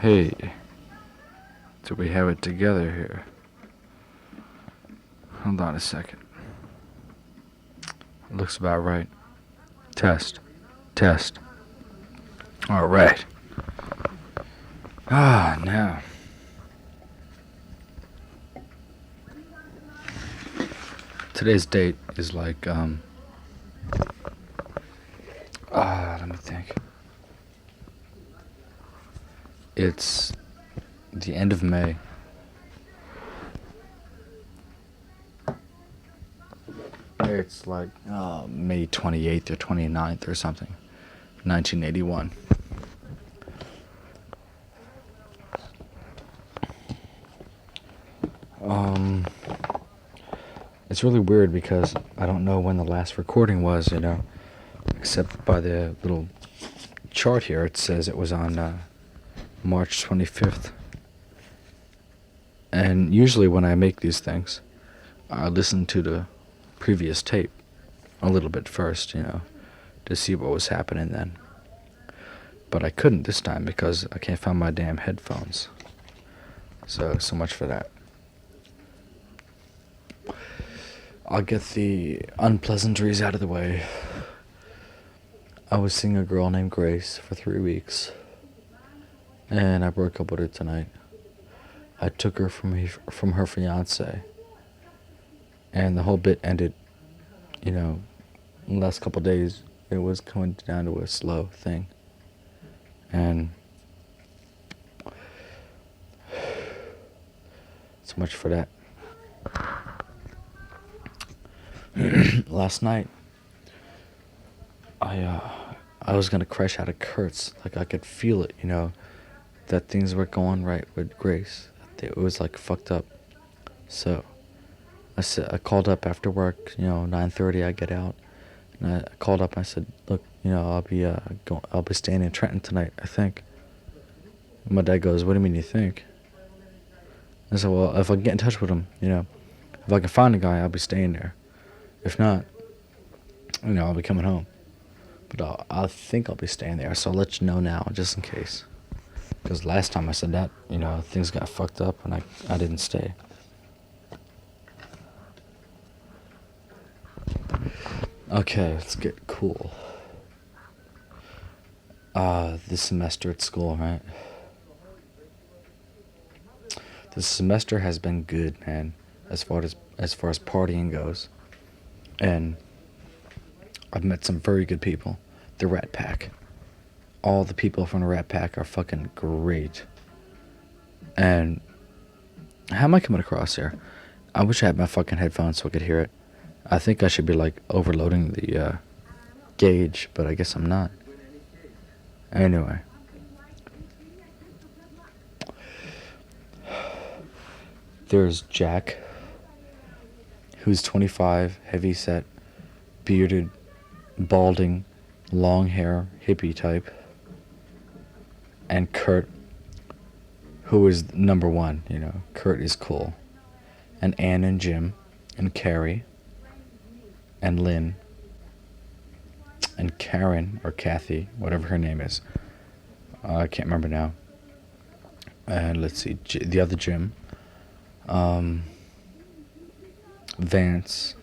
Hey, do we have it together here? Hold on a second. Looks about right. Test. Test. Alright. Now. Today's date is like, let me think. It's the end of May. It's like May 28th or 29th or something. 1981. It's really weird because I don't know when the last recording was, except by the little chart here. It says it was on March 25th. And usually when I make these things, I listen to the previous tape a little bit first, to see what was happening then. But I couldn't this time because I can't find my damn headphones. So much for that. I'll get the unpleasantries out of the way. I was seeing a girl named Grace for 3 weeks, and I broke up with her tonight. I took her from her fiance, and the whole bit ended, in the last couple days. It was coming down to a slow thing, and so much for that. Last night, I was gonna crash out of Kurtz. Like, I could feel it, that things were going right with Grace. It was like fucked up. So I called up after work. 9:30. I get out, and I called up. And I said, "Look, I'll be staying in Trenton tonight, I think." And my dad goes, "What do you mean you think?" I said, "Well, if I can get in touch with him, if I can find a guy, I'll be staying there. If not, I'll be coming home. But I think I'll be staying there, so I'll let you know now, just in case. Because last time I said that, things got fucked up and I didn't stay." Okay, let's get cool. This semester at school, right? This semester has been good, man, as far as partying goes. And I've met some very good people. The Rat Pack. All the people from the Rat Pack are fucking great. And how am I coming across here? I wish I had my fucking headphones so I could hear it. I think I should be like overloading the gauge, but I guess I'm not. Anyway. There's Jack, who's 25, heavy set, bearded, balding, long hair, hippie type. And Kurt, who is number one, Kurt is cool. And Ann and Jim, and Carrie, and Lynn, and Karen, or Kathy, whatever her name is. I can't remember now. And let's see, the other Jim. Vance.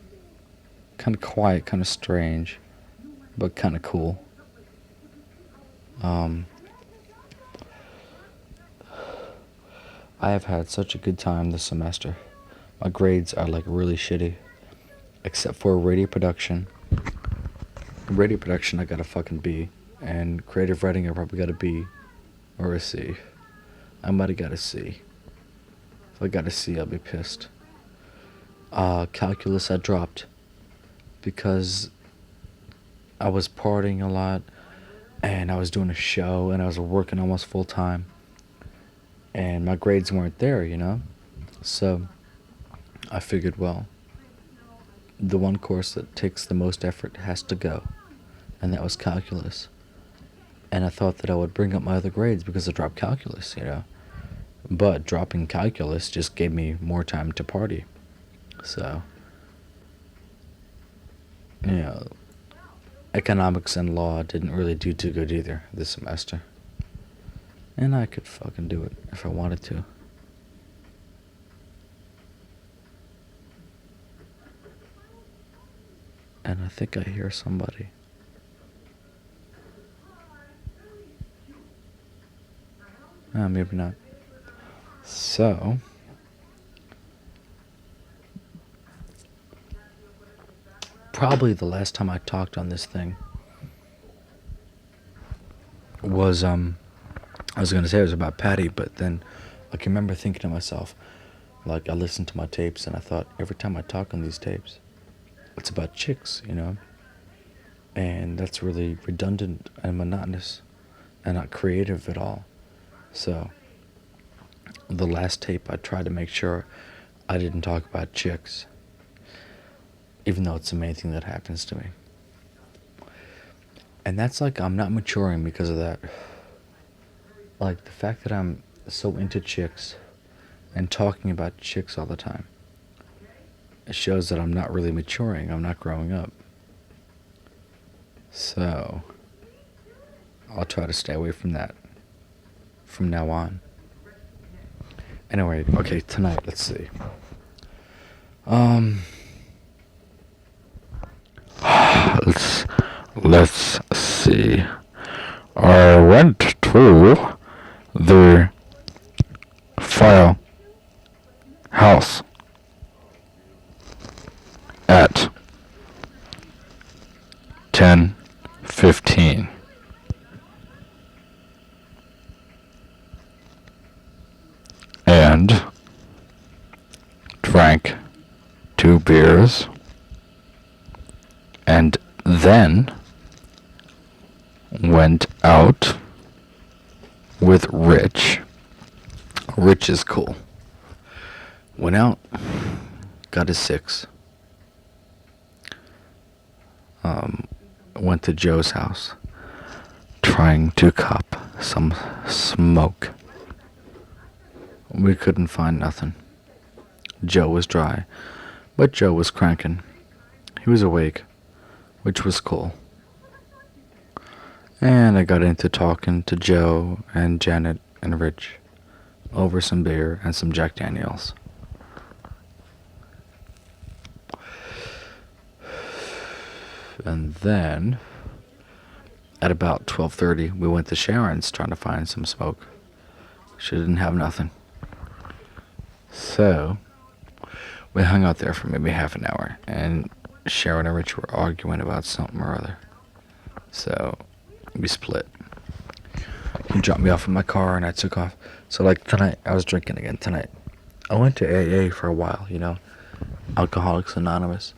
Kind of quiet, kind of strange, but kind of cool. I have had such a good time this semester. My grades are like really shitty, except for radio production. Radio production, I got a fucking B, and creative writing, I probably got a B or a C. I might have got a C. If I got a C, I'll be pissed. Calculus, I dropped because I was partying a lot, and I was doing a show, and I was working almost full time, and my grades weren't there, So I figured, well, the one course that takes the most effort has to go, and that was calculus. And I thought that I would bring up my other grades because I dropped calculus, But dropping calculus just gave me more time to party. So, economics and law didn't really do too good either this semester. And I could fucking do it if I wanted to. And I think I hear somebody. Maybe not. So, probably the last time I talked on this thing was, I was gonna say it was about Patty, but then I can remember thinking to myself, like, I listened to my tapes and I thought, every time I talk on these tapes, it's about chicks, you know? And that's really redundant and monotonous and not creative at all. So, the last tape, I tried to make sure I didn't talk about chicks, even though it's the main thing that happens to me. And that's like, I'm not maturing because of that. Like, the fact that I'm so into chicks and talking about chicks all the time, it shows that I'm not really maturing. I'm not growing up. So, I'll try to stay away from that from now on. Anyway, okay, tonight, let's see. Let's see. I went to the firehouse at 10:15 and drank 2 beers and then went out with Rich. Rich is cool. Went out, got his 6. Went to Joe's house, trying to cop some smoke. We couldn't find nothing. Joe was dry, but Joe was cranking. He was awake, which was cool. And I got into talking to Joe and Janet and Rich over some beer and some Jack Daniels. And then, at about 12:30, we went to Sharon's trying to find some smoke. She didn't have nothing. So, we hung out there for maybe half an hour, and Sharon and Rich were arguing about something or other. So, we split. He dropped me off in my car, and I took off. So, like, tonight, I was drinking again tonight. I went to AA for a while, you know, Alcoholics Anonymous,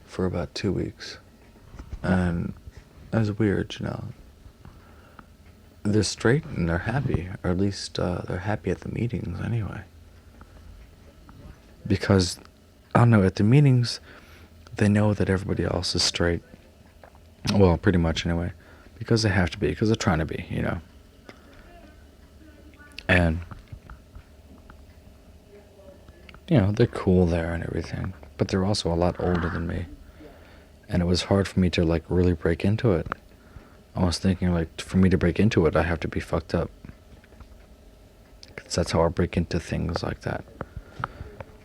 for about 2 weeks. And it was weird, you know. They're straight and they're happy, or at least they're happy at the meetings anyway. Because, I don't know, at the meetings, they know that everybody else is straight. Well, pretty much anyway. Because they have to be, because they're trying to be, you know. And, you know, they're cool there and everything. But they're also a lot older than me. And it was hard for me to, like, really break into it. I was thinking, like, for me to break into it, I have to be fucked up. 'Cause that's how I break into things like that.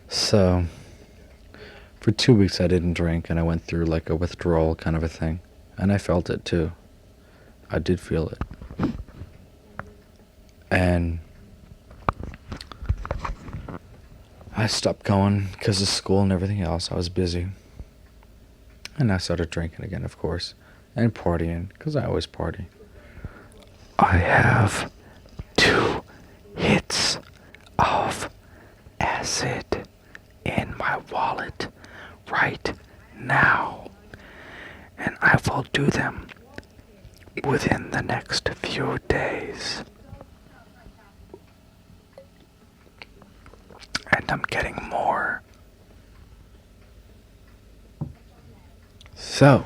So, for 2 weeks I didn't drink, and I went through, like, a withdrawal kind of a thing. And I felt it, too. I did feel it. And I stopped going because of school and everything else. I was busy. And I started drinking again, of course. And partying, because I always party. I have 2 hits of acid in my wallet right now. And I will do them within the next few days. And I'm getting more. So,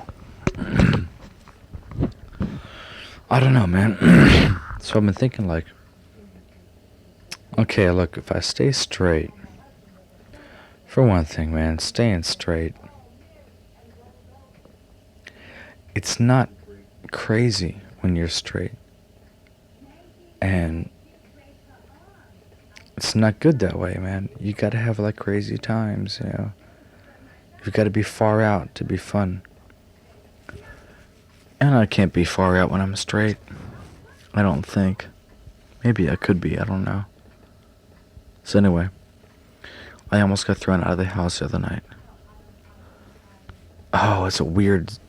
I don't know, man. So I've been thinking, like, okay, look, if I stay straight, for one thing, man, staying straight, it's not crazy when you're straight. And It's not good that way, man. You gotta have like crazy times, you know. You gotta be far out to be fun. And I can't be far out when I'm straight. I don't think. Maybe I could be, I don't know. So anyway, I almost got thrown out of the house the other night. Oh, it's a weird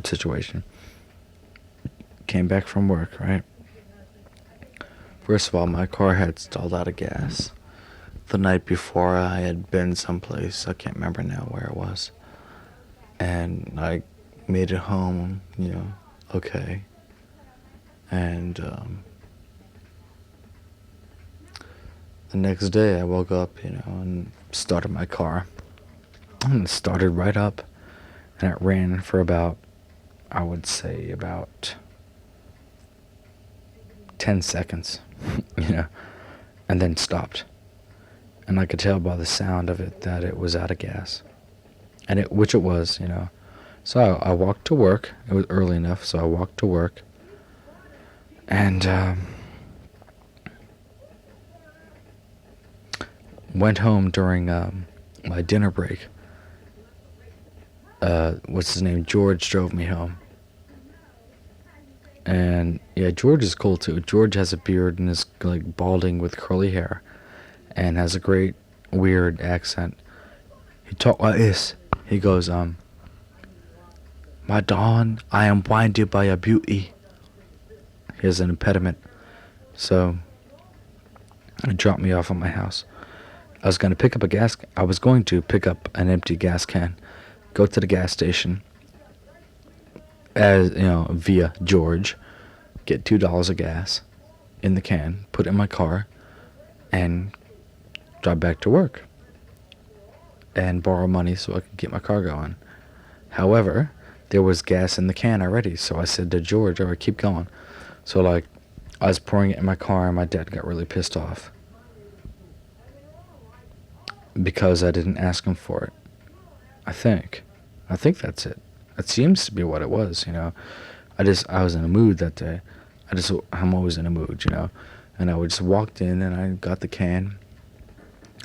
situation. Came back from work, right? First of all, my car had stalled out of gas. The night before, I had been someplace, I can't remember now where it was. And I made it home, you know, okay. And the next day I woke up, you know, and started my car. And it started right up. And it ran for about, I would say, about 10 seconds, you know, and then stopped. And I could tell by the sound of it that it was out of gas. And which it was, you know. So I walked to work. It was early enough, so I walked to work. And went home during my dinner break. What's his name? George drove me home. And yeah, George is cool too. George has a beard and is like balding with curly hair, and has a great weird accent. He talk like this. He goes, "My Dawn, I am blinded by your beauty." He has an impediment, so he dropped me off at my house. I was going to pick up an empty gas can, go to the gas station, as you know, via George, get $2 of gas in the can, put it in my car, and drive back to work, and borrow money so I could get my car going. However, there was gas in the can already, so I said to George, "All right, keep going." So like, I was pouring it in my car, and my dad got really pissed off because I didn't ask him for it. I think that's it. That seems to be what it was, you know. I was in a mood that day. I'm always in a mood, you know. And I just walked in and I got the can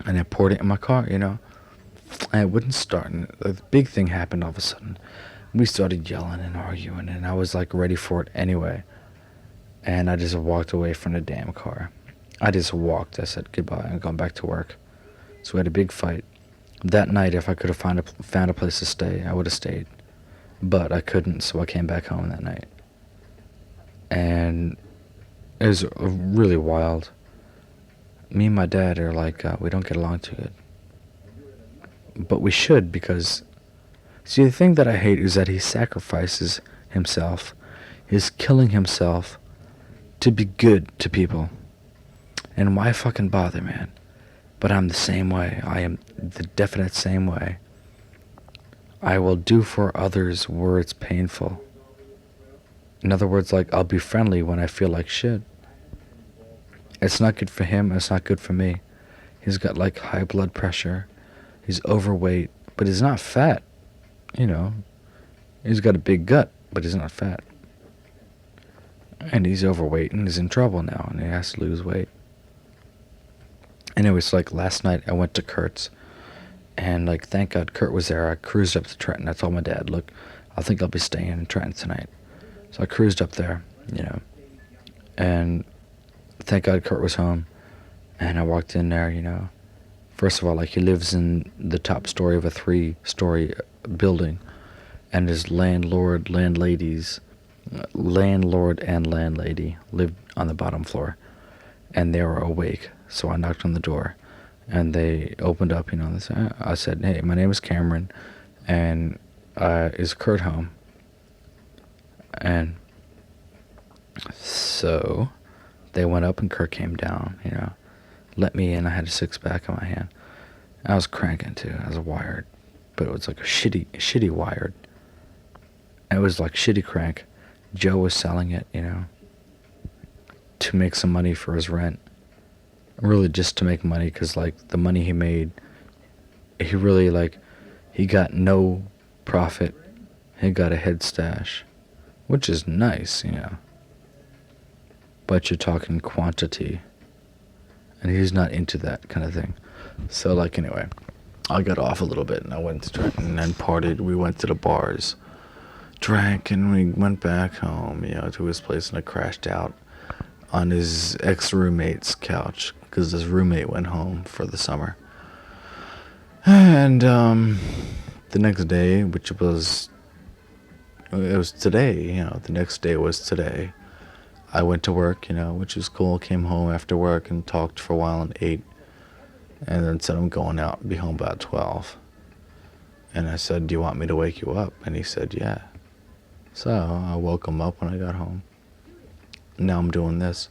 and I poured it in my car, you know. And it wouldn't start. And the big thing happened all of a sudden. We started yelling and arguing, and I was like ready for it anyway. And I just walked away from the damn car. I just walked. I said goodbye. I'm going back to work. So we had a big fight. That night, if I could have found a place to stay, I would have stayed. But I couldn't, so I came back home that night. And it was really wild. Me and my dad are like, we don't get along too good. But we should, because... See, the thing that I hate is that he sacrifices himself. He's killing himself to be good to people. And why fucking bother, man? But I'm the same way. I am the definite same way. I will do for others where it's painful. In other words, like, I'll be friendly when I feel like shit. It's not good for him, it's not good for me. He's got, like, high blood pressure. He's overweight, but he's not fat. You know, he's got a big gut, but he's not fat. And he's overweight, and he's in trouble now, and he has to lose weight. And it was like last night I went to Kurt's, and like thank God Kurt was there. I cruised up to Trenton. I told my dad, look, I think I'll be staying in Trenton tonight. So I cruised up there, you know, and thank God Kurt was home. And I walked in there, you know. First of all, like, he lives in the top story of a 3-story building, and his landlord and landlady lived on the bottom floor, and they were awake. So I knocked on the door, and they opened up, you know. I said, "Hey, my name is Cameron, and is Kurt home?" And so they went up, and Kurt came down, you know, let me in. I had a 6-pack in my hand. I was cranking too. I was wired, but it was like a shitty wired. And it was like shitty crank. Joe was selling it, you know, to make some money for his rent. Really just to make money, because like the money he made, he really like, he got no profit. He got a head stash, which is nice, you know. But you're talking quantity. and he's not into that kind of thing. So like anyway, I got off a little bit and I went to drink and then partied. We went to the bars, drank, and we went back home, to his place, and I crashed out on his ex-roommate's couch because his roommate went home for the summer. And the next day, which was today, the next day was today. I went to work, which was cool. Came home after work and talked for a while and ate. And then said I'm going out and be home about 12. And I said, do you want me to wake you up? And he said, yeah. So I woke him up when I got home. Now I'm doing this.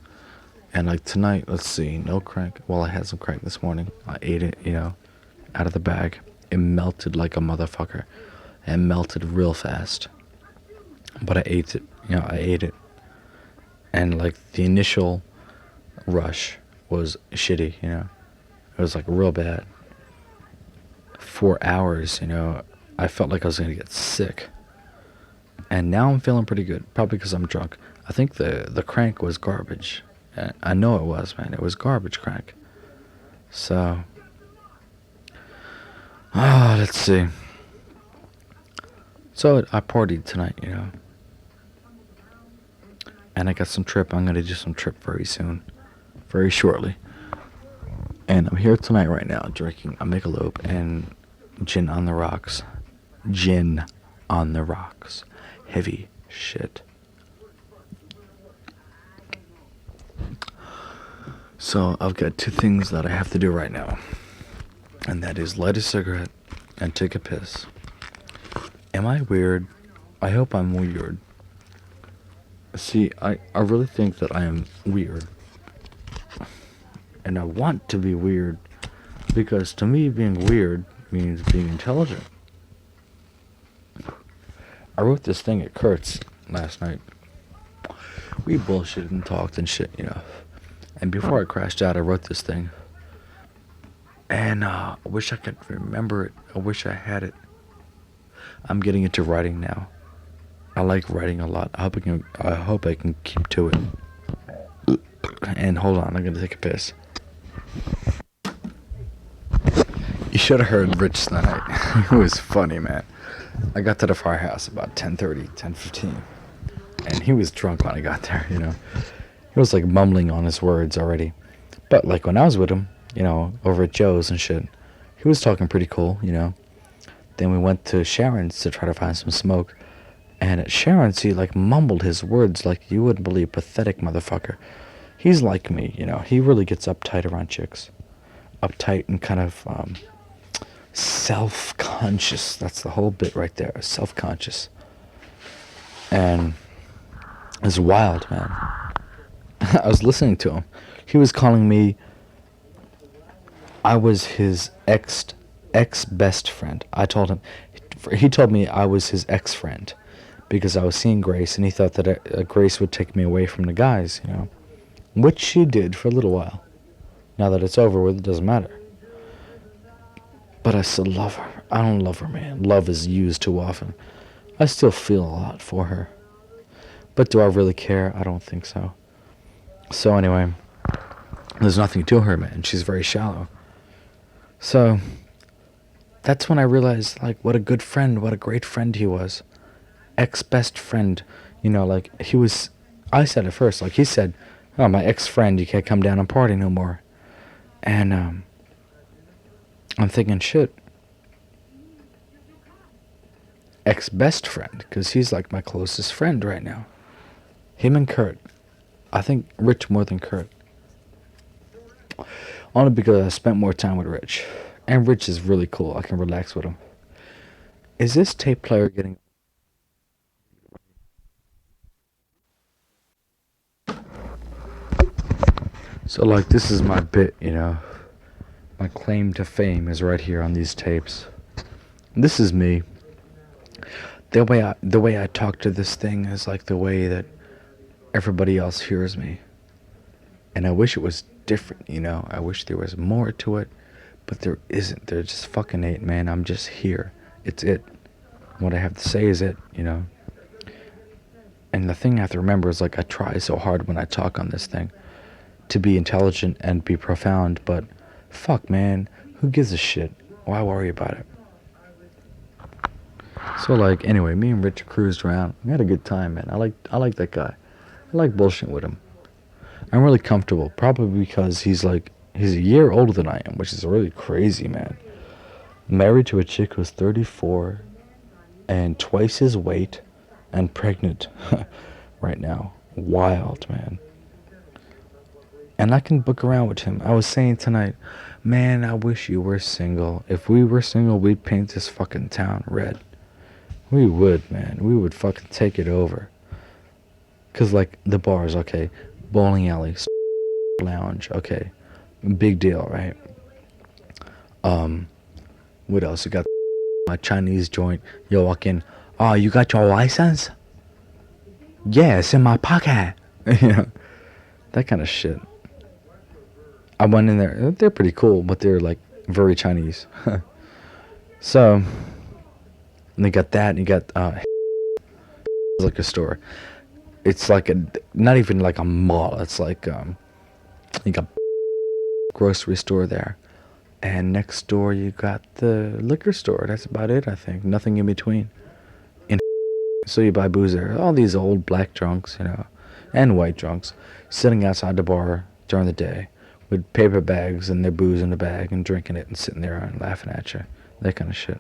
And like tonight, let's see, no crack. Well, I had some crack this morning. I ate it, out of the bag. It melted like a motherfucker. It melted real fast. But I ate it, I ate it. And like the initial rush was shitty, It was like real bad. 4 hours, I felt like I was going to get sick. And now I'm feeling pretty good, probably because I'm drunk. I think the crank was garbage. I know it was, man. It was garbage crank. So, let's see. So I partied tonight, And I got some trip. I'm going to do some trip very soon. Very shortly. And I'm here tonight right now drinking a Michelob and gin on the rocks. Gin on the rocks. Heavy shit. So I've got two things that I have to do right now. And that is light a cigarette and take a piss. Am I weird? I hope I'm weird. See, I really think that I am weird. And I want to be weird. Because to me, being weird means being intelligent. I wrote this thing at Kurt's last night. We bullshitted and talked and shit, And before I crashed out, I wrote this thing. And I wish I could remember it. I wish I had it. I'm getting into writing now. I like writing a lot. I hope I can keep to it. And hold on, I'm gonna take a piss. You should have heard Rich tonight. It was funny, man. I got to the firehouse about 10:30, 10:15. And he was drunk when I got there, He was like mumbling on his words already. But like when I was with him, over at Joe's and shit, he was talking pretty cool, Then we went to Sharon's to try to find some smoke. And at Sharon's, he like mumbled his words like you wouldn't believe. Pathetic motherfucker. He's like me, He really gets uptight around chicks. Uptight and kind of self-conscious. That's the whole bit right there. Self-conscious. And it's wild, man. I was listening to him. He was calling me, I was his ex-best friend. He told me I was his ex-friend because I was seeing Grace, and he thought that Grace would take me away from the guys, which she did for a little while. Now that it's over with, it doesn't matter. But I still love her. I don't love her, man. Love is used too often. I still feel a lot for her. But do I really care? I don't think so. So anyway, there's nothing to her, man. She's very shallow. So that's when I realized, like, what a good friend, what a great friend he was. Ex-best friend. Like, he was, I said it first, like, he said, oh, my ex-friend, you can't come down and party no more. And, I'm thinking, shit. Ex-best friend, because he's, like, my closest friend right now. Him and Kurt. I think Rich more than Kurt. Only because I spent more time with Rich. And Rich is really cool. I can relax with him. Is this tape player getting... So, like, this is my bit, My claim to fame is right here on these tapes. This is me. The way I talk to this thing is like the way that everybody else hears me. And I wish it was different, I wish there was more to it, but there isn't. There just fucking ain't, man. I'm just here. It's it. What I have to say is it, And the thing I have to remember is, like, I try so hard when I talk on this thing to be intelligent and be profound, but fuck, man, who gives a shit? Why worry about it? So, like, anyway, me and Rich cruised around. We had a good time, man. I like that guy. I like bullshitting with him. I'm really comfortable, probably because he's a year older than I am, which is really crazy, man. Married to a chick who's 34 and twice his weight and pregnant right now. Wild, man. And I can book around with him. I was saying tonight, man, I wish you were single. If we were single, we'd paint this fucking town red. We would, man. We would fucking take it over. Cause like the bars, okay, bowling alley, lounge, okay, big deal, right? What else? You got my Chinese joint. You walk in, oh, you got your license? Yeah, it's in my pocket. You know, that kind of shit. I went in there. They're pretty cool, but they're like very Chinese. So, and they got that, and you got like a store. It's like not even like a mall. It's like you got grocery store there, and next door you got the liquor store. That's about it, I think. Nothing in between. So you buy booze there. All these old black drunks, you know, and white drunks, sitting outside the bar during the day with paper bags and their booze in the bag and drinking it and sitting there and laughing at you. That kind of shit.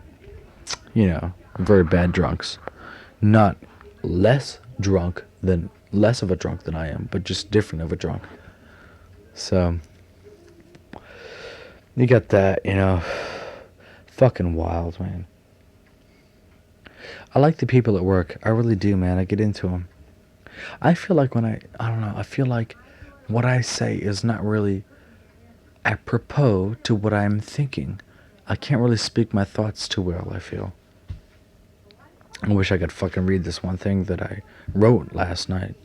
You know, very bad drunks. Not less of a drunk than I am, but just different of a drunk. So you got that, you know. Fucking wild, man. I like the people at work. I really do, man. I get into them. I feel like when I don't know, I feel like what I say is not really apropos to what I'm thinking. I can't really speak my thoughts too well, I feel. I wish I could fucking read this one thing that I wrote last night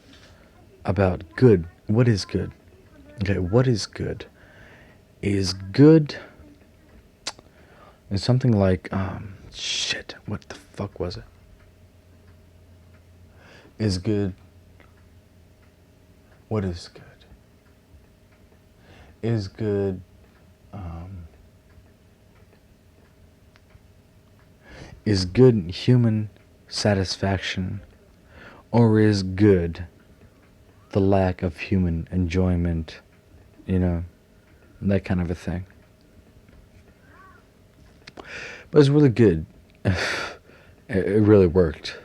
about good. What is good? Okay, what is good? Is good is something like, shit, what the fuck was it? Is good. What is good? Is good, is good human satisfaction, or is good the lack of human enjoyment, you know, that kind of a thing. But it's really good. It really worked.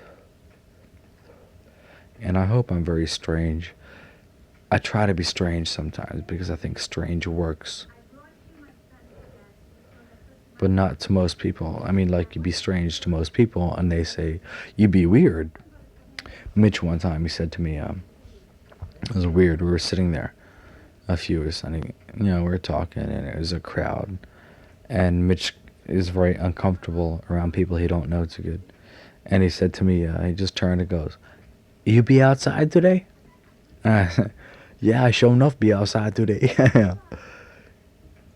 And I hope I'm very strange. I try to be strange sometimes because I think strange works. But not to most people. I mean, like, you be strange to most people and they say, you be weird. Mitch one time, he said to me, it was weird. We were sitting there, a few of us, and we were talking, and it was a crowd. And Mitch is very uncomfortable around people he don't know too good. And he said to me, he just turned and goes, you be outside today? Yeah, I sure enough be outside today.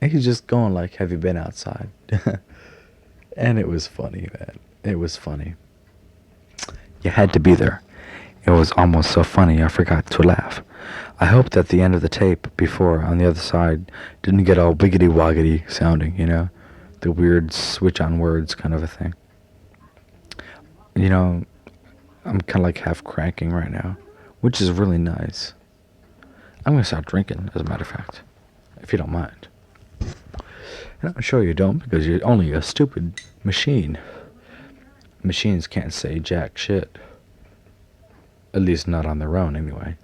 And he's just going like, have you been outside? And it was funny, man. It was funny. You had to be there. It was almost so funny I forgot to laugh. I hope that the end of the tape before on the other side didn't get all wiggity woggity sounding, you know? The weird switch on words kind of a thing. You know, I'm kind of like half cranking right now, which is really nice. I'm going to start drinking, as a matter of fact, if you don't mind. And I'm sure you don't, because you're only a stupid machine. Machines can't say jack shit. At least not on their own, anyway.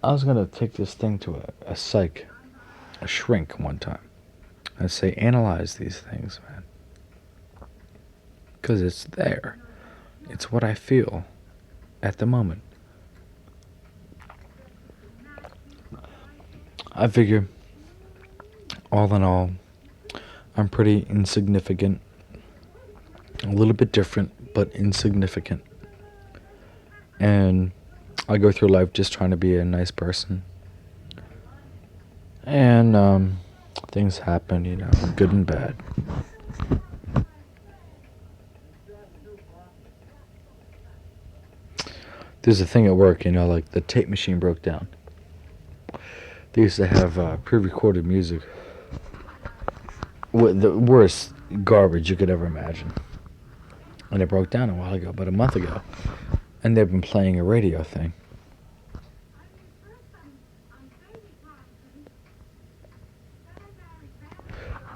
I was going to take this thing to a shrink one time. And say, analyze these things, man. Because it's there. It's what I feel at the moment. I figure, all in all, I'm pretty insignificant. A little bit different, but insignificant. And I go through life just trying to be a nice person. And things happen, you know, good and bad. There's a thing at work, like the tape machine broke down. They used to have pre-recorded music. The worst garbage you could ever imagine. And it broke down a while ago, about a month ago. And they've been playing a radio thing.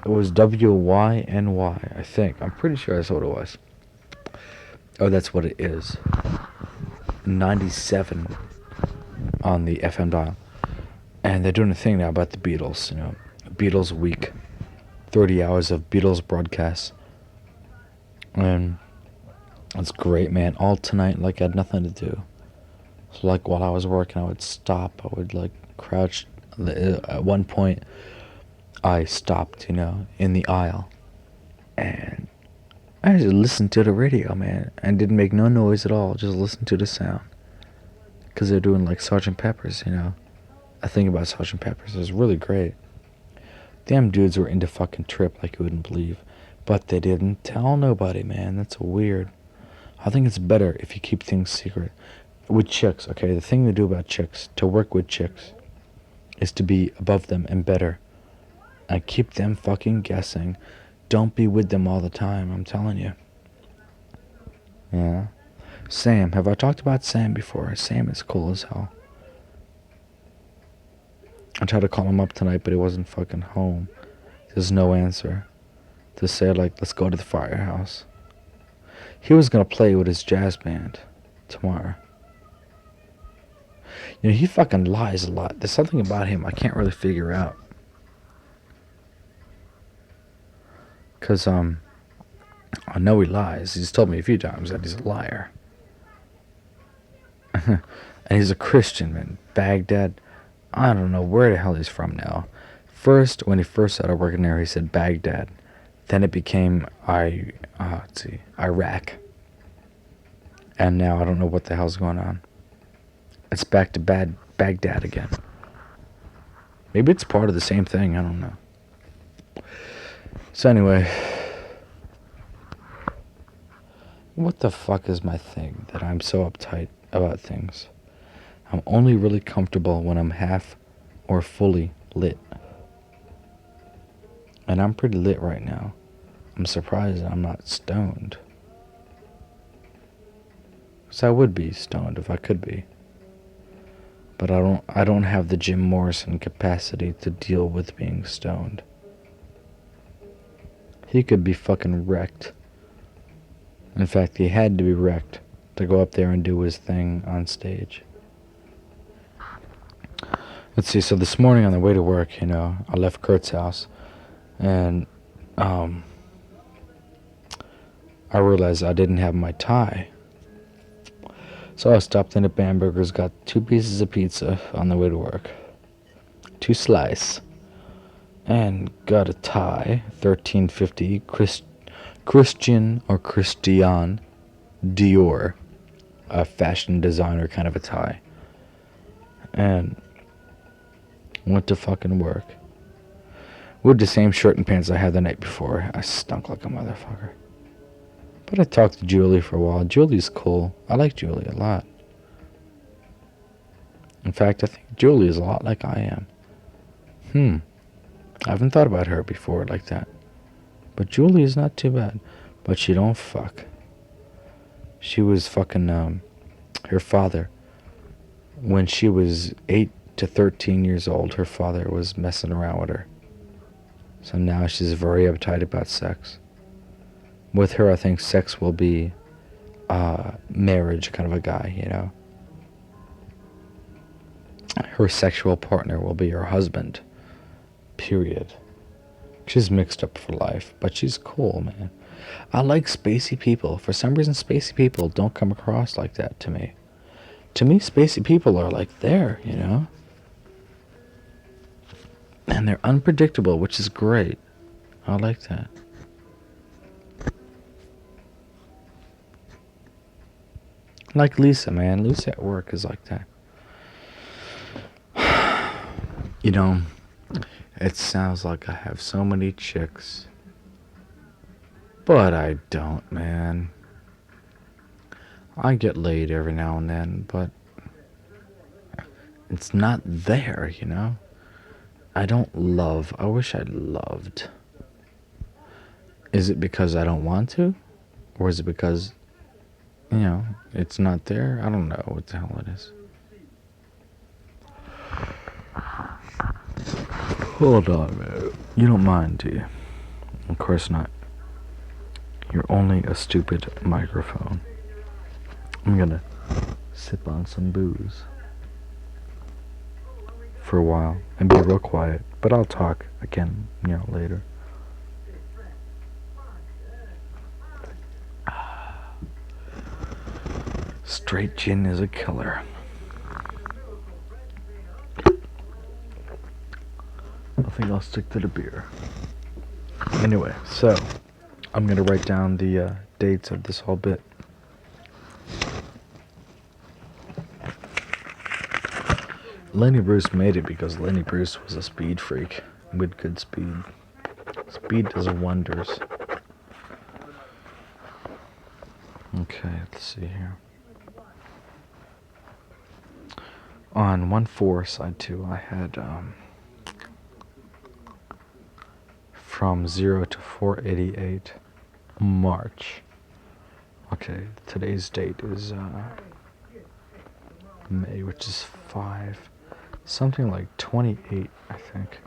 It was WYNY, I think. I'm pretty sure that's what it was. Oh, that's what it is. 97 on the FM dial. And they're doing a thing now about the Beatles, Beatles week. 30 hours of Beatles broadcasts. And it's great, man. All tonight, like I had nothing to do. So like while I was working, I would stop. I would like crouch. At one point, I stopped, in the aisle. And I just listened to the radio, man. And didn't make no noise at all. Just listened to the sound. Because they're doing like Sgt. Pepper's, I think about Sgt. Pepper's. It was really great. Damn dudes were into fucking Trip like you wouldn't believe. But they didn't tell nobody, man. That's weird. I think it's better if you keep things secret. With chicks, okay? The thing to do about chicks, to work with chicks, is to be above them and better. And keep them fucking guessing. Don't be with them all the time, I'm telling you. Yeah. Sam. Have I talked about Sam before? Sam is cool as hell. I tried to call him up tonight, but he wasn't fucking home. There's no answer. To say, like, let's go to the firehouse. He was gonna play with his jazz band tomorrow. He fucking lies a lot. There's something about him I can't really figure out. Because, I know he lies. He's told me a few times that he's a liar. And he's a Christian, man. Baghdad. I don't know where the hell he's from now. First, when he first started working there, he said Baghdad. Then it became Iraq. And now I don't know what the hell's going on. It's back to Baghdad again. Maybe it's part of the same thing. I don't know. So anyway, what the fuck is my thing that I'm so uptight about things? I'm only really comfortable when I'm half or fully lit. And I'm pretty lit right now. I'm surprised that I'm not stoned. Because I would be stoned if I could be. But I don't have the Jim Morrison capacity to deal with being stoned. He could be fucking wrecked. In fact, he had to be wrecked to go up there and do his thing on stage. Let's see, so this morning on the way to work, I left Kurt's house. And I realized I didn't have my tie. So I stopped in at Bamberger's, got 2 pieces of pizza on the way to work. 2 slice. And got a tie, $13.50, Christian or Christian Dior, a fashion designer kind of a tie. And went to fucking work. With the same shirt and pants I had the night before. I stunk like a motherfucker. But I talked to Julie for a while. Julie's cool. I like Julie a lot. In fact, I think Julie is a lot like I am. I haven't thought about her before like that. But Julie is not too bad. But she don't fuck. She was fucking, her father. When she was 8 to 13 years old, her father was messing around with her. So now she's very uptight about sex. With her, I think sex will be marriage kind of a guy, Her sexual partner will be her husband. Period. She's mixed up for life, but she's cool, man. I like spacey people. For some reason, spacey people don't come across like that to me. To me, spacey people are like there, And they're unpredictable, which is great. I like that. Like Lisa, man. Lisa at work is like that. It sounds like I have so many chicks. But I don't, man. I get laid every now and then, but it's not there, you know? I don't love. I wish I loved. Is it because I don't want to? Or is it because, it's not there? I don't know what the hell it is. Hold on, man. You don't mind, do you? Of course not. You're only a stupid microphone. I'm gonna sip on some booze for a while and be real quiet, but I'll talk again, later. Straight gin is a killer. I think I'll stick to the beer. Anyway, so I'm gonna write down the dates of this whole bit. Lenny Bruce made it because Lenny Bruce was a speed freak with good speed. Speed does wonders. Okay, let's see here. On 1/4, side 2, I had from 0 to 488 March. Okay, today's date is May, which is 5. Something like 28, I think.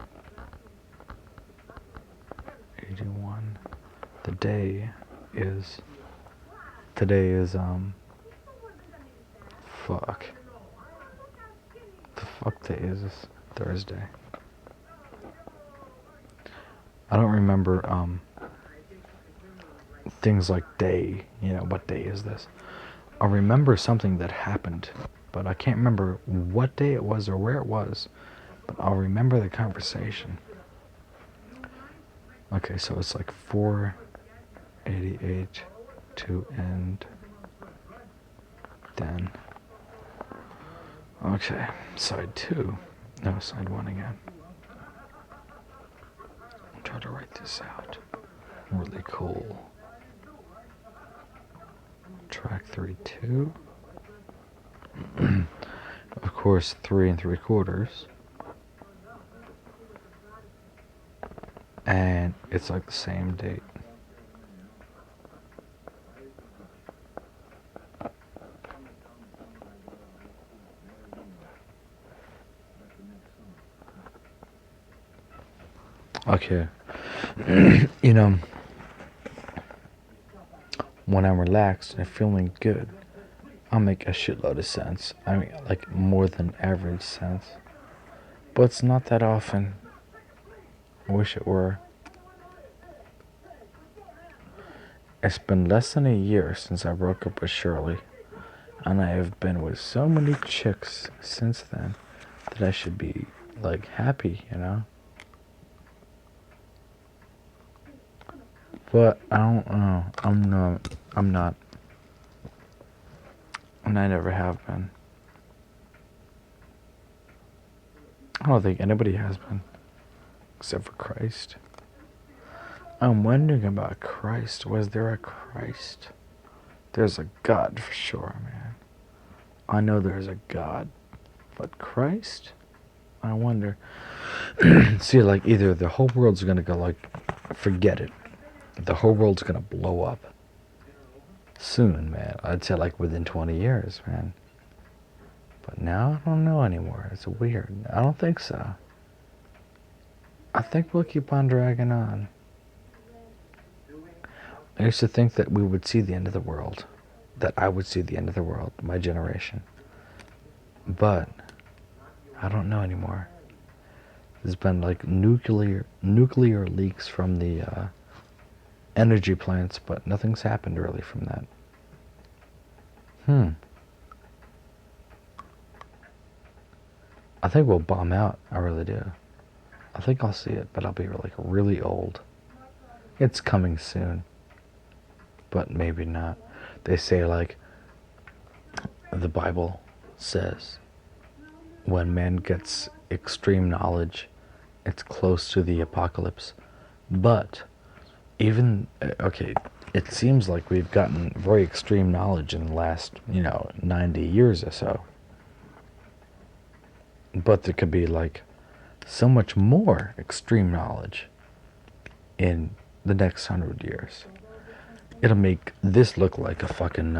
81. Today is fuck. The fuck day is this? Thursday. I don't remember things like day, what day is this? I remember something that happened, but I can't remember what day it was or where it was, but I'll remember the conversation. Okay, so it's like 488 to end then. Okay, side 2. No, side 1 again. I'll try to write this out. Really cool. Track 3/2. Of course, 3 3/4. And it's like the same date. Okay. When I'm relaxed and feeling good, I'll make a shitload of sense. I mean, like more than average sense. But it's not that often. I wish it were. It's been less than a year since I broke up with Shirley, and I have been with so many chicks since then that I should be, happy, But I don't know. I'm not. And I never have been. I don't think anybody has been. Except for Christ. I'm wondering about Christ. Was there a Christ? There's a God for sure, man. I know there's a God. But Christ? I wonder. See, either the whole world's gonna go, forget it. The whole world's gonna blow up. Soon, man. I'd say, within 20 years, man. But now, I don't know anymore. It's weird. I don't think so. I think we'll keep on dragging on. I used to think that we would see the end of the world. That I would see the end of the world, my generation. But I don't know anymore. There's been nuclear leaks from the energy plants, but nothing's happened really from that. I think we'll bomb out. I really do. I think I'll see it, but I'll be really old. It's coming soon. But maybe not. They say the Bible says when man gets extreme knowledge, it's close to the apocalypse. But even, okay, it seems like we've gotten very extreme knowledge in the last, 90 years or so. But there could be like so much more extreme knowledge in the next 100 years. It'll make this look like a fucking,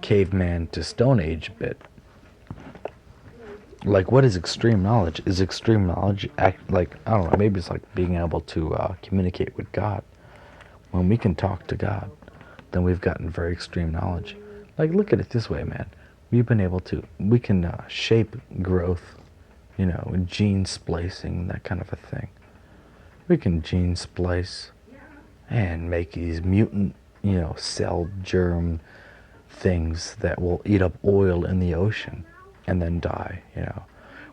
caveman to Stone Age bit. Like, what is extreme knowledge? Is extreme knowledge like, I don't know, maybe it's like being able to communicate with God. When we can talk to God, then we've gotten very extreme knowledge. Like, look at it this way, man. We can shape growth, gene splicing, that kind of a thing. We can gene splice and make these mutant, cell germ things that will eat up oil in the ocean and then die,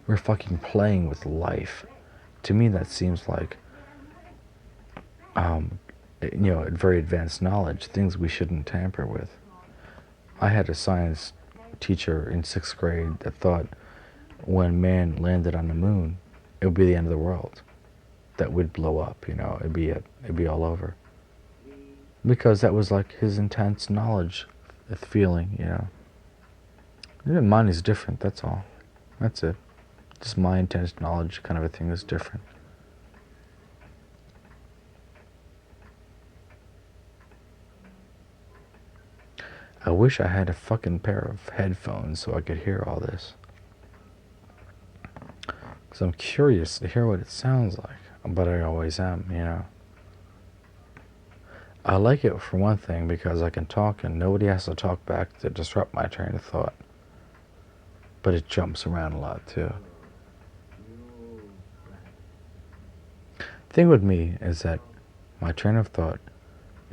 We're fucking playing with life. To me, that seems like, very advanced knowledge, things we shouldn't tamper with. I had a science teacher in 6th grade that thought when man landed on the moon, it would be the end of the world. That would blow up, it'd be all over. Because that was like his intense knowledge, feeling, Mine is different, that's all. That's it. Just my intense knowledge kind of a thing is different. I wish I had a fucking pair of headphones so I could hear all this. Because I'm curious to hear what it sounds like. But I always am, I like it for one thing because I can talk and nobody has to talk back to disrupt my train of thought. But it jumps around a lot too. Thing with me is that my train of thought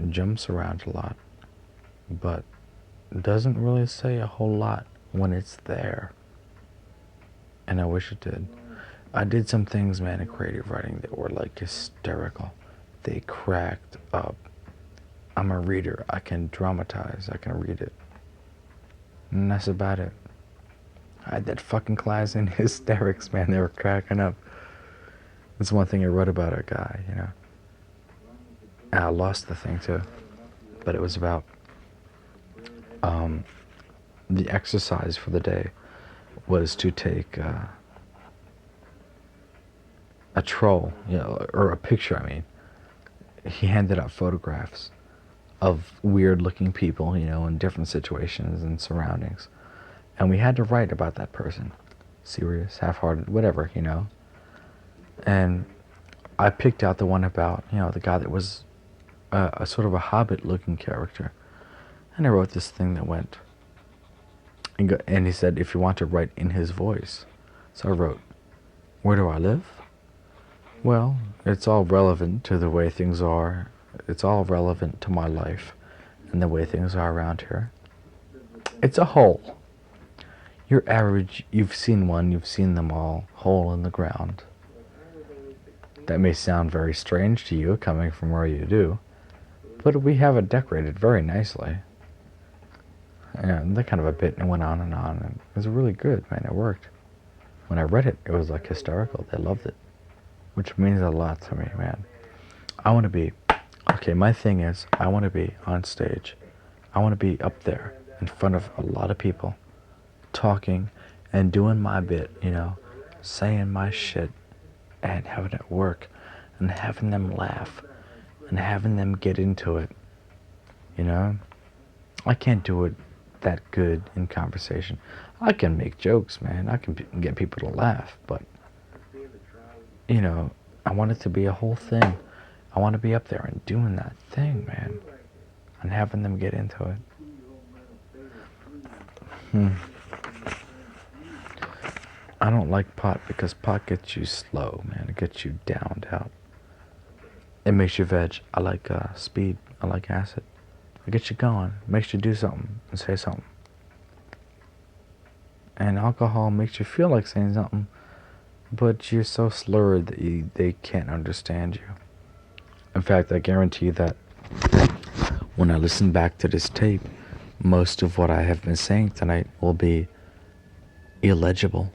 jumps around a lot, but doesn't really say a whole lot when it's there. And I wish it did. I did some things, man, in creative writing that were like hysterical. They cracked up. I'm a reader. I can dramatize. I can read it. And that's about it. I had that fucking class in hysterics, man. They were cracking up. That's one thing I wrote about a guy, I lost the thing too. But it was about the exercise for the day was to take a troll, or a picture, I mean. He handed out photographs of weird-looking people, in different situations and surroundings. And we had to write about that person. Serious, half-hearted, whatever, And I picked out the one about, the guy that was a sort of a hobbit-looking character. And I wrote this thing that went, and he said, if you want to write in his voice. So I wrote, where do I live? Well, it's all relevant to the way things are. It's all relevant to my life and the way things are around here. It's a hole. Your average, you've seen them all, hole in the ground. That may sound very strange to you, coming from where you do, but we have it decorated very nicely. And that kind of a bit, and went on, and it was really good, man, it worked. When I read it, it was like hysterical. They loved it, which means a lot to me, man. My thing is, I want to be on stage. I want to be up there in front of a lot of people, talking and doing my bit, saying my shit and having it work and having them laugh and having them get into it, I can't do it that good in conversation. I can make jokes, man. I can get people to laugh, but, I want it to be a whole thing. I want to be up there and doing that thing, man, and having them get into it. I don't like pot because pot gets you slow, man. It gets you downed out. It makes you veg. I like speed. I like acid. It gets you going. Makes you do something and say something. And alcohol makes you feel like saying something, but you're so slurred that they can't understand you. In fact, I guarantee that when I listen back to this tape, most of what I have been saying tonight will be illegible.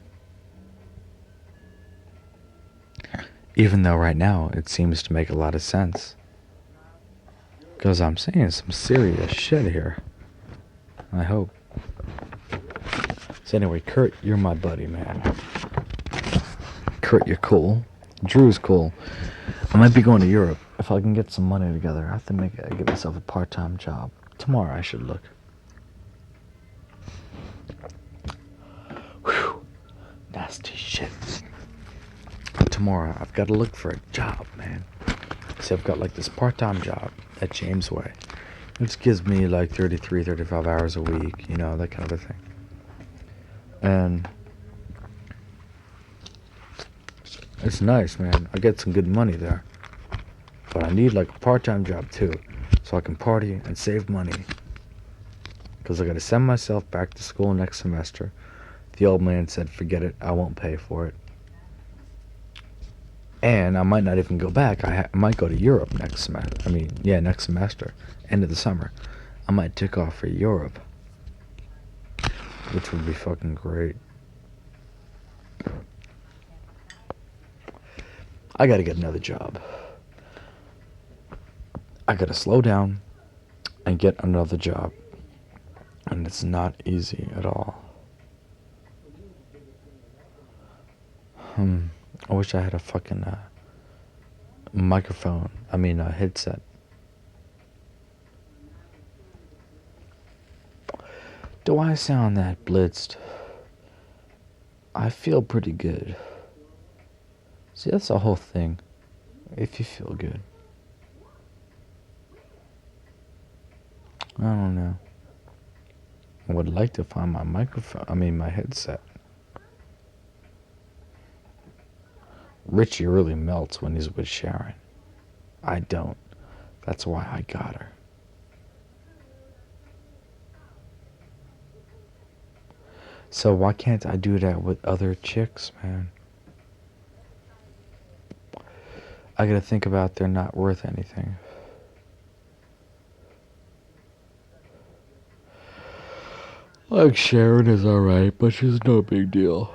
Even though right now it seems to make a lot of sense. Because I'm saying some serious shit here. I hope. So anyway, Kurt, you're my buddy, man. Kurt, you're cool. Drew's cool. I might be going to Europe. If I can get some money together, I have to get myself a part-time job. Tomorrow I should look. Whew. Nasty shit. Tomorrow I've got to look for a job, man. See, I've got like this part-time job at James Way, which gives me like 33, 35 hours a week, you know, that kind of a thing. And it's nice, man. I get some good money there. But I need like a part-time job too, so I can party and save money. Because I got to send myself back to school next semester. The old man said, forget it, I won't pay for it. And I might not even go back. I might go to Europe next semester. Next semester. End of the summer. I might take off for Europe. Which would be fucking great. I gotta get another job. I gotta slow down and get another job. And it's not easy at all. I wish I had a fucking microphone. A headset. Do I sound that blitzed? I feel pretty good. See, that's the whole thing. If you feel good. I don't know. I would like to find my my headset. Richie really melts when he's with Sharon. I don't. That's why I got her. So why can't I do that with other chicks, man? I gotta think about they're not worth anything. Like Sharon is alright, but she's no big deal.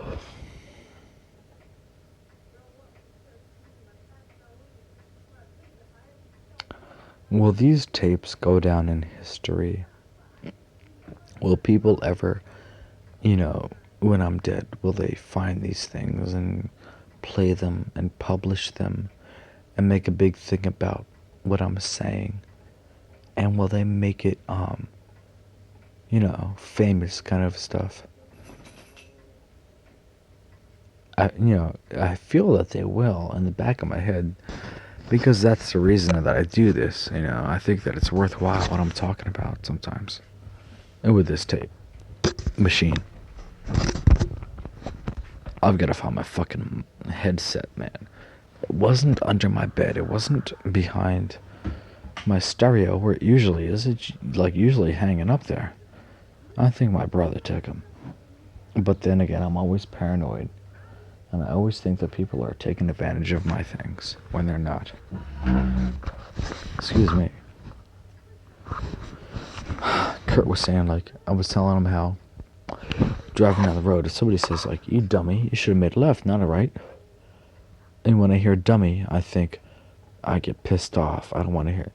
Will these tapes go down in history? Will people ever, when I'm dead, will they find these things and play them and publish them and make a big thing about what I'm saying? And will they make it, famous kind of stuff? I feel that they will in the back of my head. Because that's the reason that I do this, I think that it's worthwhile what I'm talking about sometimes. And with this tape machine. I've got to find my fucking headset, man. It wasn't under my bed. It wasn't behind my stereo where it usually is. It's like usually hanging up there. I think my brother took him. But then again, I'm always paranoid. And I always think that people are taking advantage of my things when they're not. Excuse me. Kurt was saying, I was telling him how driving down the road, if somebody says, you dummy, you should have made a left, not a right. And when I hear dummy, I think I get pissed off. I don't want to hear,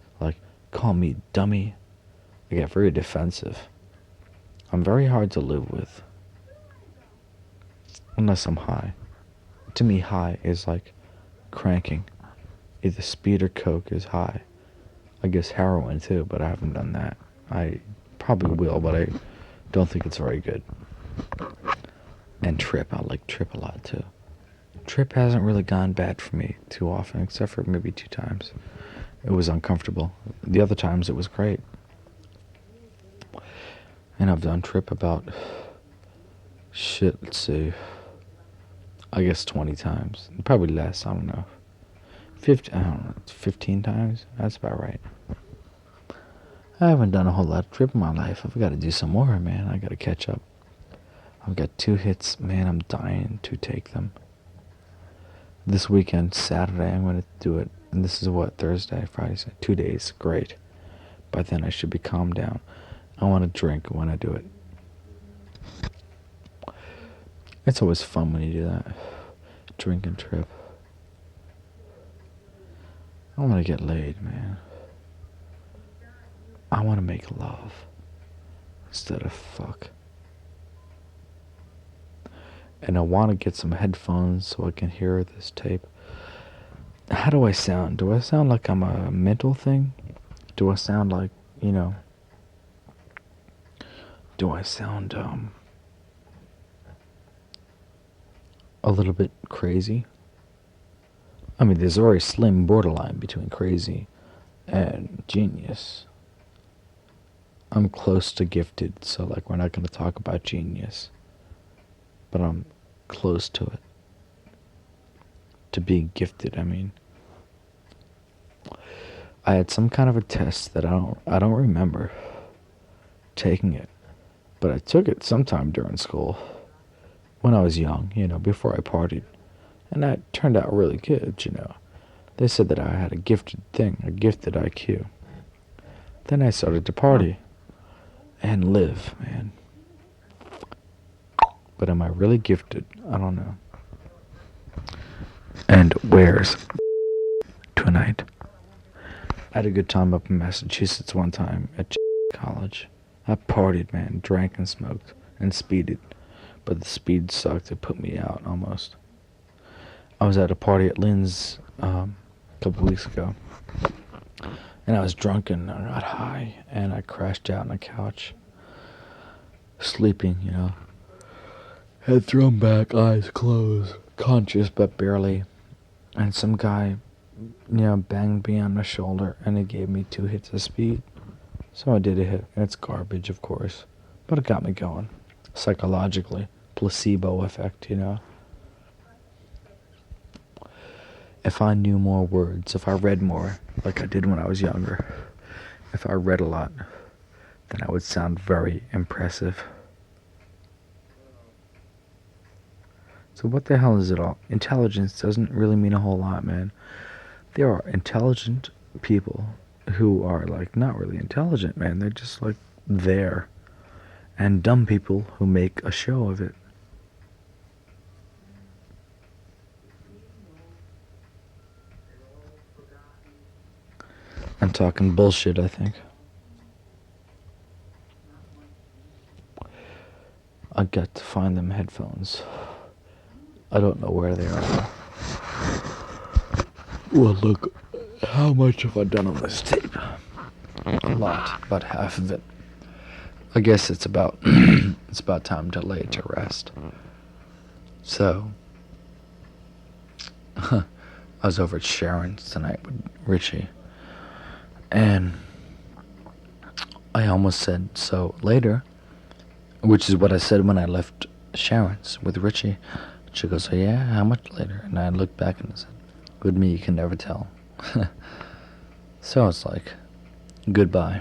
call me dummy. I get very defensive. I'm very hard to live with. Unless I'm high. To me, high is like cranking. Either speed or coke is high. I guess heroin too, but I haven't done that. I probably will, but I don't think it's very good. And trip, I like trip a lot too. Trip hasn't really gone bad for me too often, except for maybe 2 times. It was uncomfortable. The other times it was great. And I've done trip about, let's see, I guess 20 times. Probably less, I don't know. 15 times? That's about right. I haven't done a whole lot of trip in my life. I've got to do some more, man. I got to catch up. I've got 2 hits. Man, I'm dying to take them. This weekend, Saturday, I'm going to do it. And this is Thursday, Friday, 2 days. Great. By then I should be calmed down. I want to drink when I do it. It's always fun when you do that. Drink and trip. I want to get laid, man. I want to make love instead of fuck. And I want to get some headphones so I can hear this tape. How do I sound? Do I sound like I'm a mental thing? Do I sound like, do I sound a little bit crazy? I mean, there's a very slim borderline between crazy and genius. I'm close to gifted, so like we're not going to talk about genius, but I'm close to it. To being gifted, I mean. I had some kind of a test that I don't remember taking it, but I took it sometime during school when I was young, before I partied, and that turned out really good. They said that I had a gifted thing, a gifted IQ. Then I started to party and live, man. But am I really gifted? I don't know. And where's tonight? I had a good time up in Massachusetts one time at college. I partied, man, drank and smoked and speeded, but the speed sucked. It put me out almost. I was at a party at Lynn's a couple weeks ago, and I was drunken. I got high, and I crashed out on a couch, sleeping, head thrown back, eyes closed, conscious but barely, and some guy, banged me on the shoulder, and he gave me 2 hits of speed. So I did a hit. It's garbage, of course, but it got me going, psychologically, placebo effect, If I knew more words, if I read more, like I did when I was younger, if I read a lot, then I would sound very impressive. So what the hell is it all? Intelligence doesn't really mean a whole lot, man. There are intelligent people who are, like, not really intelligent, man. They're just, like, there. And dumb people who make a show of it. I'm talking bullshit, I think. I got to find them headphones. I don't know where they are. Well, look, how much have I done on this tape? A lot, about half of it. I guess it's about it's about time to lay it to rest. So, I was over at Sharon's tonight with Richie, and I almost said so later, which is what I said when I left Sharon's with Richie. She goes, "Oh yeah, how much later?" And I looked back and I said, "With me, you can never tell." So it's like, goodbye.